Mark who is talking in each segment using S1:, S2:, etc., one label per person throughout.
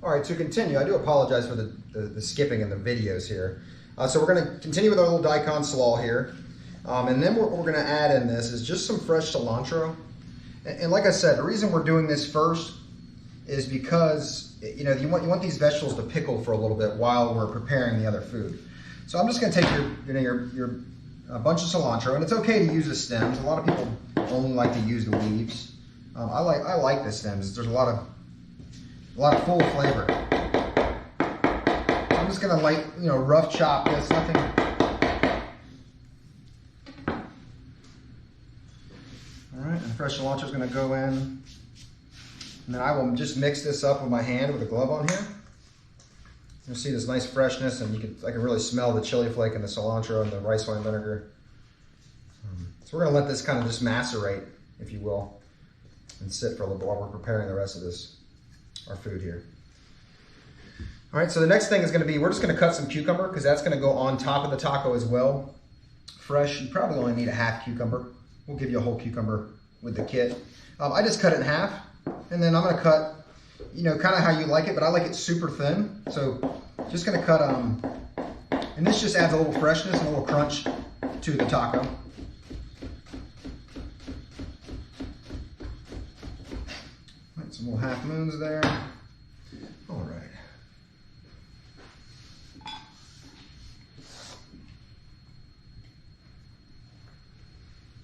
S1: All right, to continue, I do apologize for the skipping in the videos here. So we're gonna continue with our little daikon slaw here. And then what we're gonna add in this is just some fresh cilantro. And like I said, the reason we're doing this first is because you want these vegetables to pickle for a little bit while we're preparing the other food. So I'm just gonna take your bunch of cilantro, and it's okay to use the stems. A lot of people only like to use the leaves. I like the stems. There's a lot of full flavor. I'm just gonna rough chop this. Nothing. All right, and fresh cilantro is gonna go in, and then I will just mix this up with my hand with a glove on here. You'll see this nice freshness, and I can really smell the chili flake and the cilantro and the rice wine vinegar. So we're gonna let this kind of just macerate, if you will, and sit for a little bit while we're preparing the rest of our food here. All right, so the next thing is gonna be, we're just gonna cut some cucumber because that's gonna go on top of the taco as well. Fresh, you probably only need a half cucumber. We'll give you a whole cucumber with the kit. I just cut it in half, and then I'm gonna cut, kind of how you like it, but I like it super thin. So just gonna cut, and this just adds a little freshness and a little crunch to the taco. Right, some little half moons there. All right.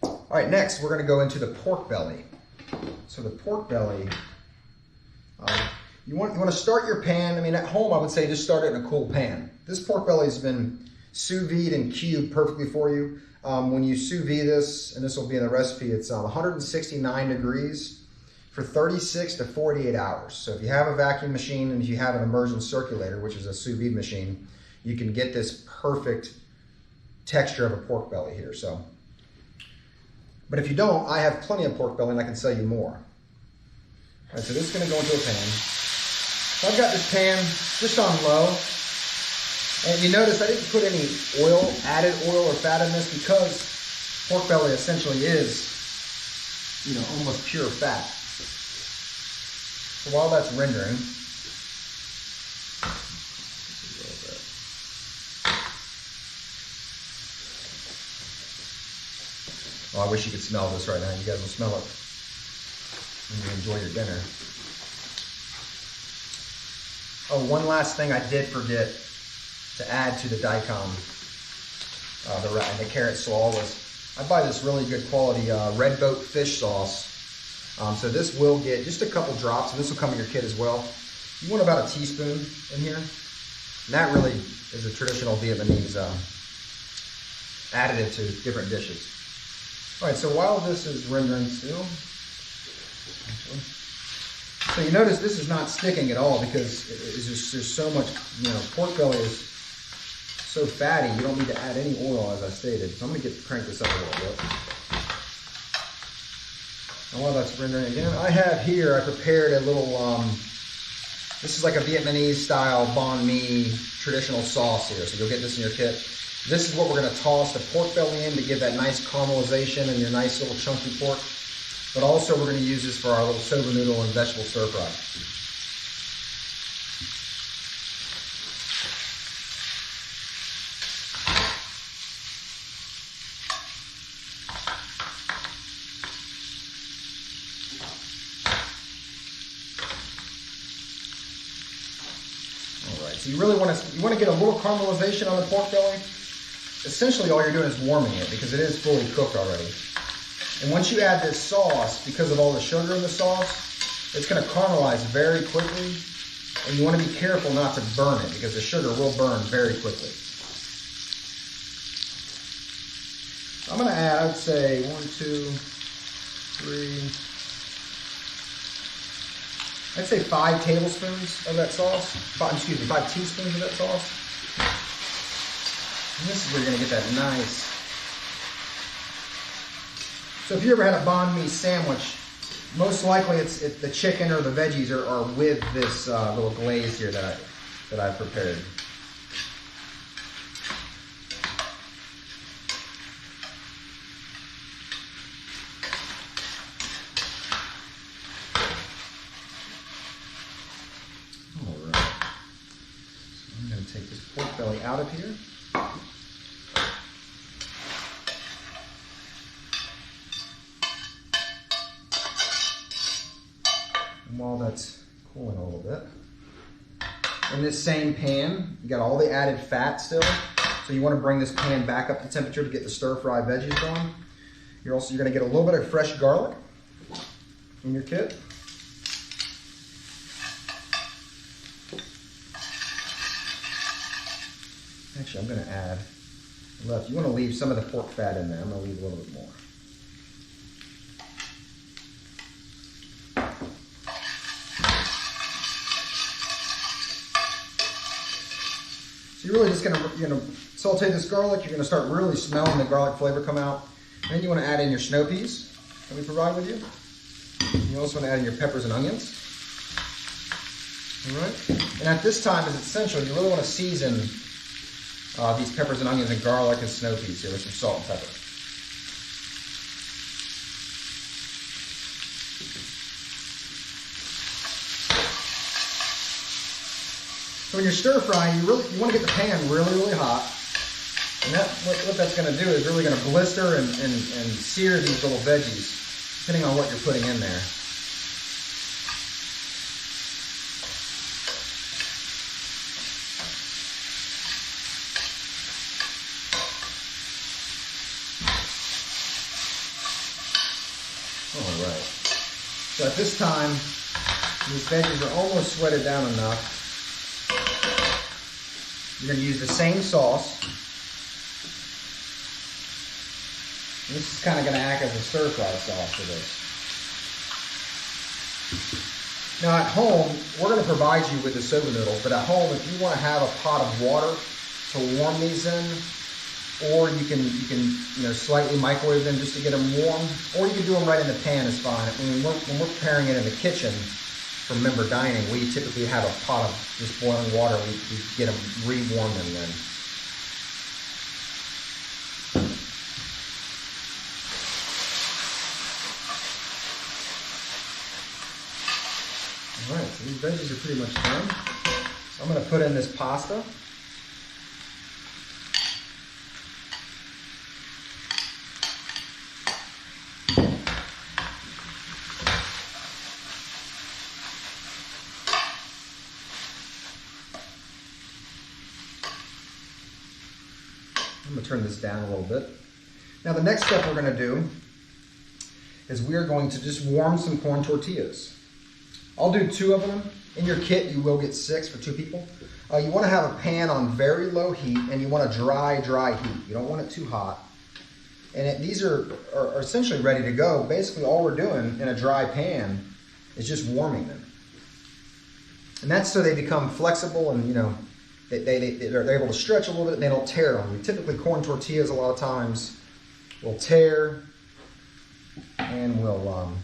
S1: All right, next we're gonna go into the pork belly. So the pork belly, you want to start your pan. I mean, at home I would say just start it in a cool pan. This pork belly has been sous vide and cubed perfectly for you. When you sous vide this, and this will be in the recipe, it's 169 degrees for 36 to 48 hours. So if you have a vacuum machine and if you have an immersion circulator, which is a sous vide machine, you can get this perfect texture of a pork belly here. So. But if you don't, I have plenty of pork belly and I can sell you more. All right, so this is gonna go into a pan. So I've got this pan just on low. And you notice I didn't put any oil, added oil or fat in this because pork belly essentially is, almost pure fat. So while that's rendering, oh, I wish you could smell this right now. You guys will smell it when you enjoy your dinner. Oh, one last thing I did forget to add to the daikon, the carrot slaw was, I buy this really good quality red boat fish sauce. So this will get just a couple drops, and this will come in your kit as well. You want about a teaspoon in here. And that really is a traditional Vietnamese additive to different dishes. All right, so while this is rendering still, so you notice this is not sticking at all because there's so much, pork belly is so fatty, you don't need to add any oil as I stated. So I'm gonna crank this up a little bit. And while that's rendering again, I have here, I prepared a little, this is like a Vietnamese style banh mi traditional sauce here. So you'll get this in your kit. This is what we're gonna toss the pork belly in to give that nice caramelization and your nice little chunky pork. But also we're gonna use this for our little soba noodle and vegetable stir fry. All right, so you really want to get a little caramelization on the pork belly. Essentially all you're doing is warming it because it is fully cooked already. And once you add this sauce, because of all the sugar in the sauce, it's going to caramelize very quickly. And you want to be careful not to burn it because the sugar will burn very quickly. I'm going to add, I would say, 1, 2, 3, I'd say 5 tablespoons of that sauce. 5 teaspoons of that sauce. And this is where you're going to get that nice. So if you ever had a banh mi sandwich, most likely it's the chicken or the veggies are with this little glaze here that I've prepared. All right. take this pork belly out of here. And while that's cooling a little bit, in this same pan, you got all the added fat still. So you want to bring this pan back up to temperature to get the stir-fry veggies going. You're going to get a little bit of fresh garlic in your kit. Actually, I'm going to add left. You want to leave some of the pork fat in there. I'm going to leave a little bit more. So you're really just going to saute this garlic. You're going to start really smelling the garlic flavor come out. And then you want to add in your snow peas that we provide with you. You also want to add in your peppers and onions. All right. And at this time, it's essential. You really want to season these peppers and onions and garlic and snow peas here with some salt and pepper. So when you're stir frying, you want to get the pan really hot. And what that's going to do is really going to blister and sear these little veggies, depending on what you're putting in there. All right. So at this time, these veggies are almost sweated down enough. You're going to use the same sauce. And this is kind of going to act as a stir-fry sauce for this. Now at home, we're going to provide you with the soba noodles, but at home, if you want to have a pot of water to warm these in, or you can slightly microwave them just to get them warm, or you can do them right in the pan is fine. I mean, when we're preparing it in the kitchen, for member dining, we typically have a pot of just boiling water. We get them, re-warm them then. All right, so these veggies are pretty much done. So I'm going to put in this pasta. I'm going to turn this down a little bit. Now the next step we're going to do is we're going to just warm some corn tortillas. I'll do 2 of them. In your kit you will get 6 for 2 people. You want to have a pan on very low heat, and you want a dry heat. You don't want it too hot. And these are essentially ready to go. Basically all we're doing in a dry pan is just warming them. And that's so they become flexible and they're able to stretch a little bit and they don't tear on you. Typically corn tortillas a lot of times will tear and will,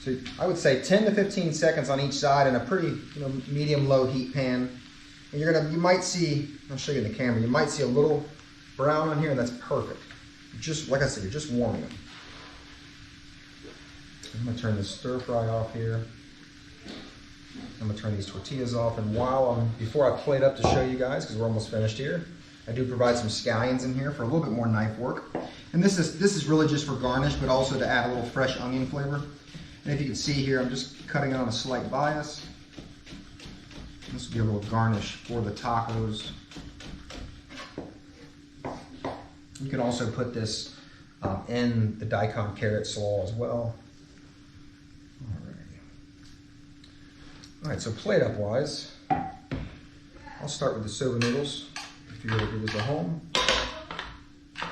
S1: so I would say 10 to 15 seconds on each side in a pretty medium-low heat pan. And you might see, I'll show you in the camera, you might see a little brown on here, and that's perfect. Just, like I said, you're just warming them. I'm gonna turn this stir fry off here. I'm gonna turn these tortillas off, and before I plate up to show you guys, because we're almost finished here, I do provide some scallions in here for a little bit more knife work. And this is really just for garnish, but also to add a little fresh onion flavor. And if you can see here, I'm just cutting it on a slight bias. This will be a little garnish for the tacos. You can also put this in the DAIKON carrot slaw as well. All right, so plate up wise, I'll start with the soba noodles, if you're going to do this at home. All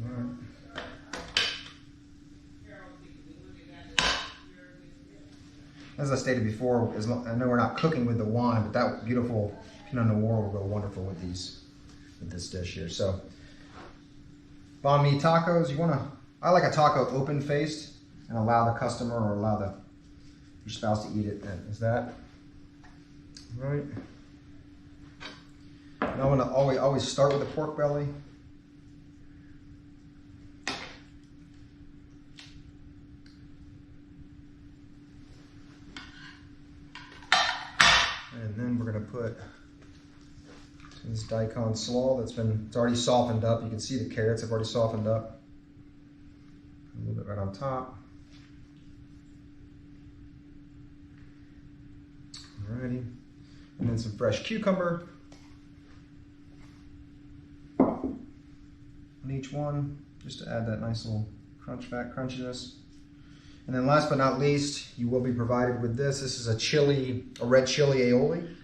S1: right. As I stated before, I know we're not cooking with the wine, but that beautiful Pinot Noir will go wonderful with this dish here. So, banh mi tacos, I like a taco open faced, and allow the customer or allow your spouse to eat it. Is that all right? And I want to always start with the pork belly. put this DAIKON SLAW it's already softened up. You can see the carrots have already softened up. A little bit right on top. Alrighty. And then some fresh cucumber on each one, just to add that nice little crunchiness. And then last but not least, you will be provided with this. This is a red chili aioli.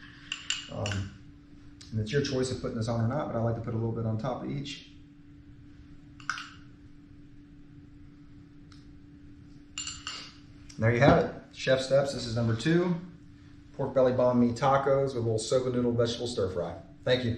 S1: And it's your choice of putting this on or not, but I like to put a little bit on top of each. And there you have it. ChefSteps, this is number 2. Pork belly banh mi tacos with a little soba noodle vegetable stir fry. Thank you.